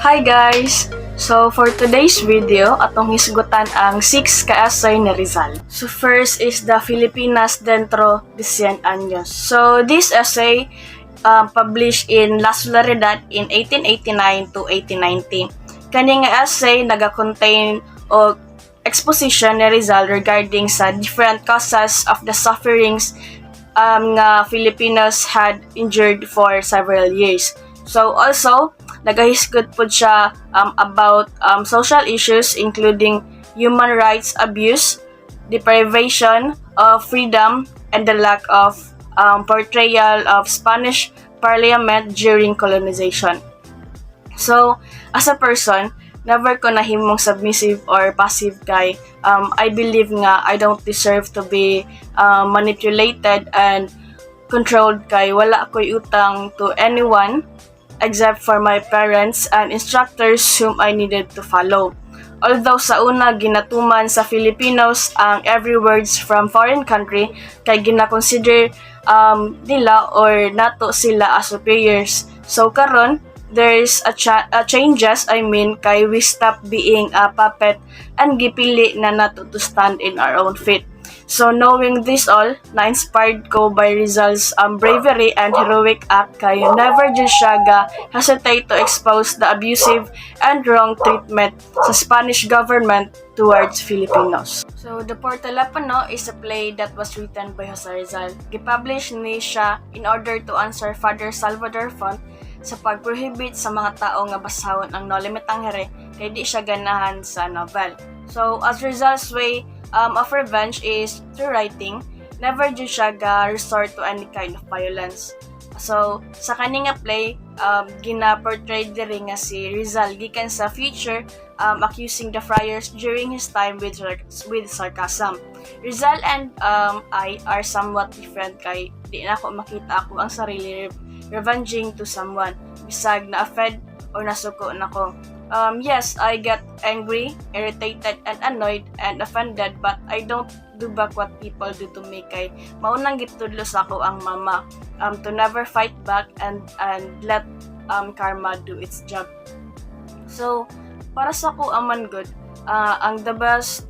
Hi guys! So for today's video, atong hisgutan ang 6 ka-essay ni Rizal. So first is the Filipinas dentro de 100 años. So this essay published in La Solidaridad in 1889 to 1890. Kani nga essay naga-contain og exposition ni Rizal regarding sa different causes of the sufferings nga Filipinos had endured for several years. So also, nagahisgot po siya about social issues including human rights abuse, deprivation of freedom, and the lack of portrayal of Spanish Parliament during colonization. So, as a person, never ko nahimong submissive or passive guy. I believe nga I don't deserve to be manipulated and controlled kay wala ko'y utang to anyone except for my parents and instructors whom I needed to follow. Although sa una ginatuman sa Filipinos ang every words from foreign country kay gina-consider nila or nato sila as superiors. So karon there is a changes kay we stop being a puppet and gipili na nato to stand in our own feet. So knowing this all, na-inspired ko by Rizal's bravery and heroic act kay never did siya hesitate to expose the abusive and wrong treatment sa Spanish government towards Filipinos. So The Portalapano is a play that was written by Jose Rizal. Gipublish ni siya in order to answer Father Salvador Font sa pag-prohibit sa mga tao nga basahon ang No Limitang Here kay di siya ganahan sa novel. So as Rizal's way of revenge is through writing, never did siya resort to any kind of violence. So sa kani nga play, gina-portray diri nga si Rizal gikan sa future accusing the friars during his time with sarcasm. Rizal and I are somewhat different kay di na ako makita ako ang sarili revenging to someone bisag na-offend or nasuko nako. Yes, I get angry, irritated, and annoyed and offended, but I don't do back what people do to me kay maunang gitudlo sa ako ang mama to never fight back and let karma do its job. So para sa ko aman good, ang the best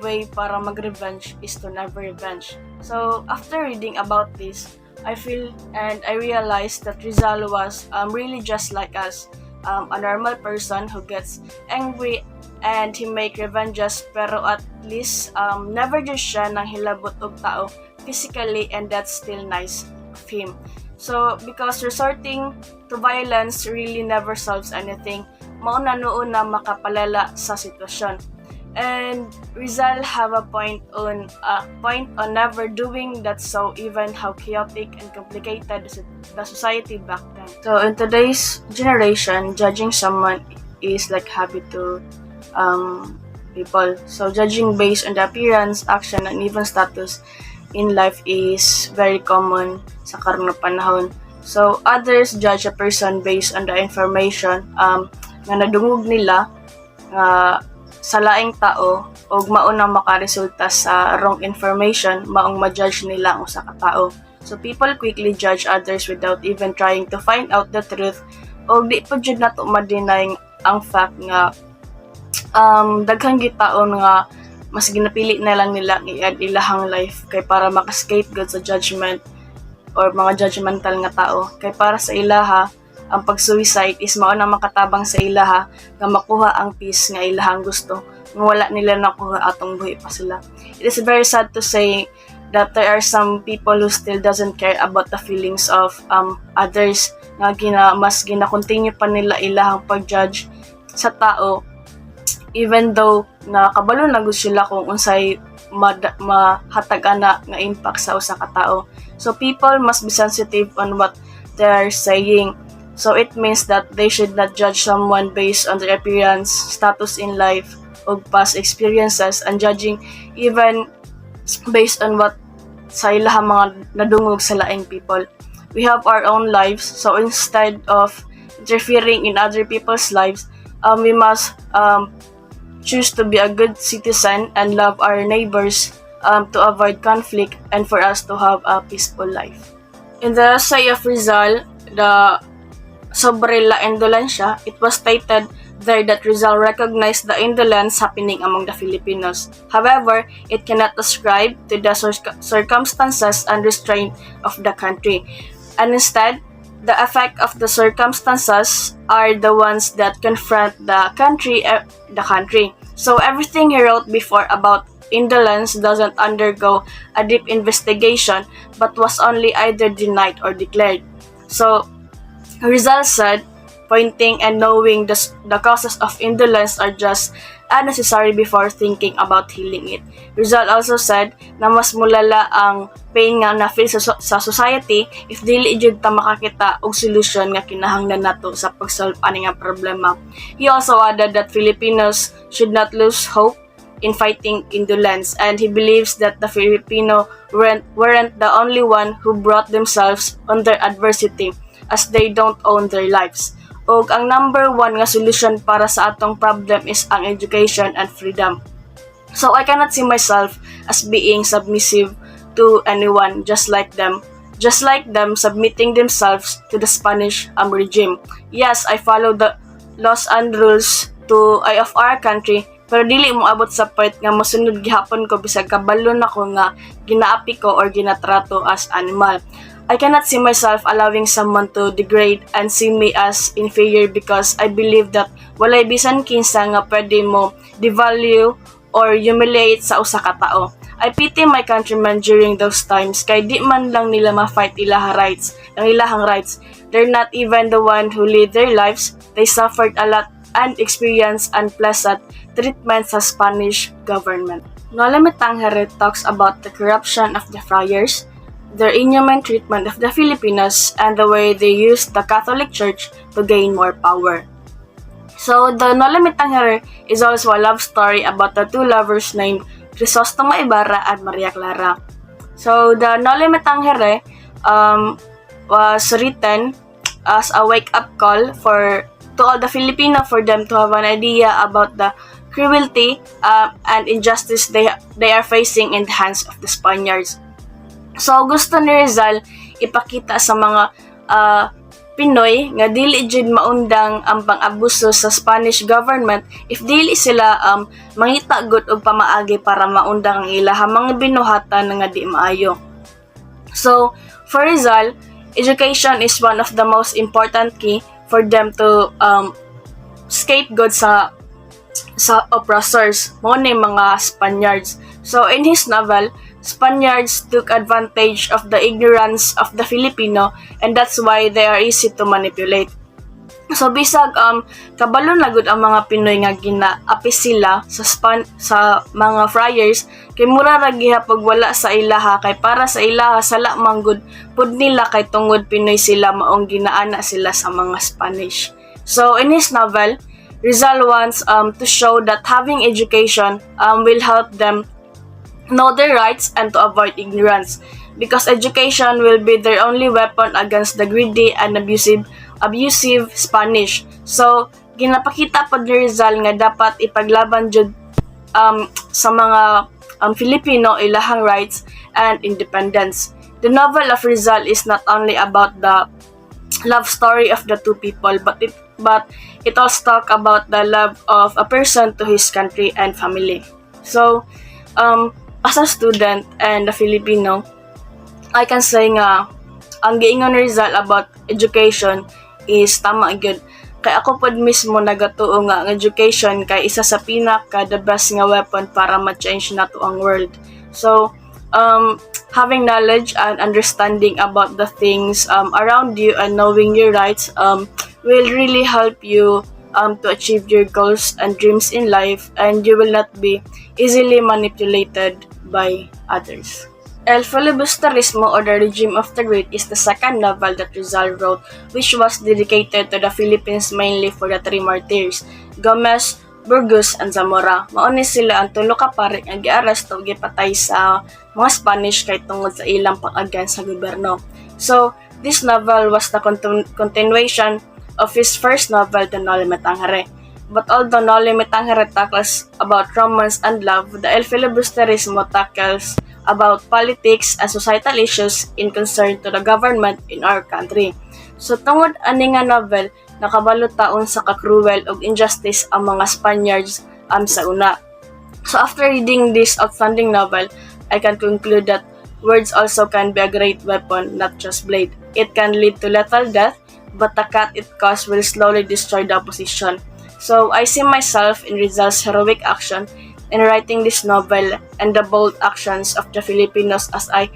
way para mag-revenge is to never revenge. So after reading about this, I feel and I realized that Rizal was really just like us. A normal person who gets angry and he make revenges pero at least never just siya nang hilabot og tao physically, and that's still nice of him. So because resorting to violence really never solves anything, mauna noon na makapalala sa sitwasyon. And Rizal have a point on never doing that, so even how chaotic and complicated the society back then. So in today's generation, judging someone is like habit to people. So judging based on the appearance, action, and even status in life is very common sa karon nga panahon. So others judge a person based on the information nga nadungog nila sa laing tao og maunang makaresulta sa wrong information, maong ma-judge nila ang usa ka tao. So people quickly judge others without even trying to find out the truth, og di pa jud nato ma-deny ang fact nga daghang gitaon nga mas ginapili na lang nila i-add ilahang life kay para maka-scapegoat sa judgment or mga judgmental nga tao. Kay para sa ilaha, ang pag-suicide is mao na makatabang sa ilaha nga makuha ang peace nga ilahang gusto nga wala nila nakuha atong buhi pa sila. It is very sad to say that there are some people who still doesn't care about the feelings of others nga mas gina-continue pa nila ilahang pag-judge sa tao even though nakabalo na gusto sila kung unsay mahatag ana nga impact sa usa ka tao. So people must be sensitive on what they are saying. So it means that they should not judge someone based on their appearance, status in life, or past experiences, and judging even based on what sa ilahang mga nadungog sa laing people. We have our own lives, so instead of interfering in other people's lives, we must choose to be a good citizen and love our neighbors to avoid conflict and for us to have a peaceful life. In the essay of Rizal, the sobre la indolensya, it was stated there that Rizal recognized the indolence happening among the Filipinos. However, it cannot ascribe to the circumstances and restraint of the country, and instead, the effect of the circumstances are the ones that confront the country. So everything he wrote before about indolence doesn't undergo a deep investigation, but was only either denied or declared. So Rizal said, pointing and knowing the causes of indolence are just unnecessary before thinking about healing it. Rizal also said na mas mulala ang pain nga na-feel sa society if dili jud ta makakita og solusyon nga kinahanglan nato sa pag-solve ani nga problema. He also added that Filipinos should not lose hope in fighting indolence, and he believes that the Filipino weren't the only one who brought themselves under adversity, as they don't own their lives. Og ang number one nga solusyon para sa atong problem is ang education and freedom. So I cannot see myself as being submissive to anyone, just like them submitting themselves to the Spanish regime. Yes, I follow the laws and rules of our country, pero dili mo abot sa point nga mosunod gihapon ko bisag kabalo na ko nga ginaapi ko or ginatrato as animal. I cannot see myself allowing someone to degrade and see me as inferior because I believe that walay bisan kinsa nga pwede mo devalue or humiliate sa usa ka tao. I pity my countrymen during those times kay di man lang nila ma-fight ilahang rights. They're not even the one who lead their lives. They suffered a lot and experienced unpleasant treatment sa Spanish government. Nolimitang Here talks about the corruption of the friars, their inhuman treatment of the Filipinos, and the way they used the Catholic Church to gain more power. So, the Nolimitang Here is also a love story about the two lovers named Crisostomo Ibarra and Maria Clara. So, the Nolimitang Here was written as a wake-up call to all the Filipino for them to have an idea about the cruelty and injustice they are facing in the hands of the Spaniards. So, gusto ni Rizal ipakita sa mga Pinoy nga dili jud maundang ang pang-abuso sa Spanish government if dili sila mangita gud og pamaagi para maundang ang ilahang mga binuhatan nga di maayo. So, for Rizal, education is one of the most important key for them to scapegoat sa oppressors, mo ni mga Spaniards. So, in his novel, Spaniards took advantage of the ignorance of the Filipino, and that's why they are easy to manipulate. So bisag kabalo na gud ang mga Pinoy nga ginaapi sila sa mga friars kay mura ra gihapon wala sa ilaha kay para sa ilaha sala manggod pud nila kay tungod Pinoy sila maong ginaana sila sa mga Spanish. So in his novel, Rizal wants to show that having education will help them know their rights and to avoid ignorance, because education will be their only weapon against the greedy and abusive Spanish. So, ginapakita pod ni Rizal nga dapat ipaglaban jud sa mga Filipino ilahang rights and independence. The novel of Rizal is not only about the love story of the two people, but it also talk about the love of a person to his country and family. So, as a student and a Filipino, I can say nga ang giingon ni Rizal about education is tama gyud. Kay ako pod mismo nagatuo nga ang education kay isa sa pinaka the best nga weapon para ma-change nato ang world. So, having knowledge and understanding about the things around you and knowing your rights will really help you to achieve your goals and dreams in life, and you will not be easily manipulated by others. El Filibusterismo, or the Regime of the Great, is the second novel that Rizal wrote, which was dedicated to the Philippines mainly for the three martyrs, Gomez, Burgos, and Zamora. Mauni sila ang tulo ka pare nga giaresto ug gipatay sa mga Spanish kay tungod sa ilang pag-against sa gobyerno. So, this novel was the continuation of his first novel, The Nolimitang Here. But although Nolimitang Here tackles about romance and love, the El Filibusterismo tackles about politics and societal issues in concern to the government in our country. So tungod ani nga novel, nakabalo taon sa kakruwel ug injustice ang mga Spaniards sa una. So after reading this outstanding novel, I can conclude that words also can be a great weapon, not just blade. It can lead to lethal death, but the cut it caused will slowly destroy the opposition. So I see myself in Rizal's heroic action in writing this novel and the bold actions of the Filipinos, as I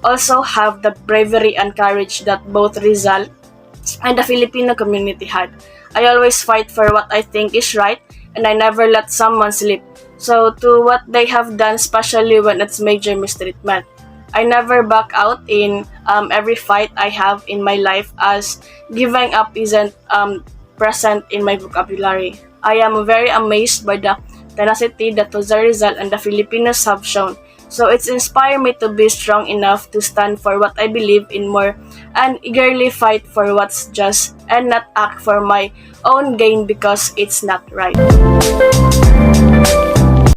also have the bravery and courage that both Rizal and the Filipino community had. I always fight for what I think is right, and I never let someone slip. So to what they have done, especially when it's major mistreatment, I never back out in every fight I have in my life, as giving up isn't present in my vocabulary. I am very amazed by the tenacity that Jose Rizal and the Filipinos have shown. So it's inspired me to be strong enough to stand for what I believe in more and eagerly fight for what's just and not act for my own gain because it's not right.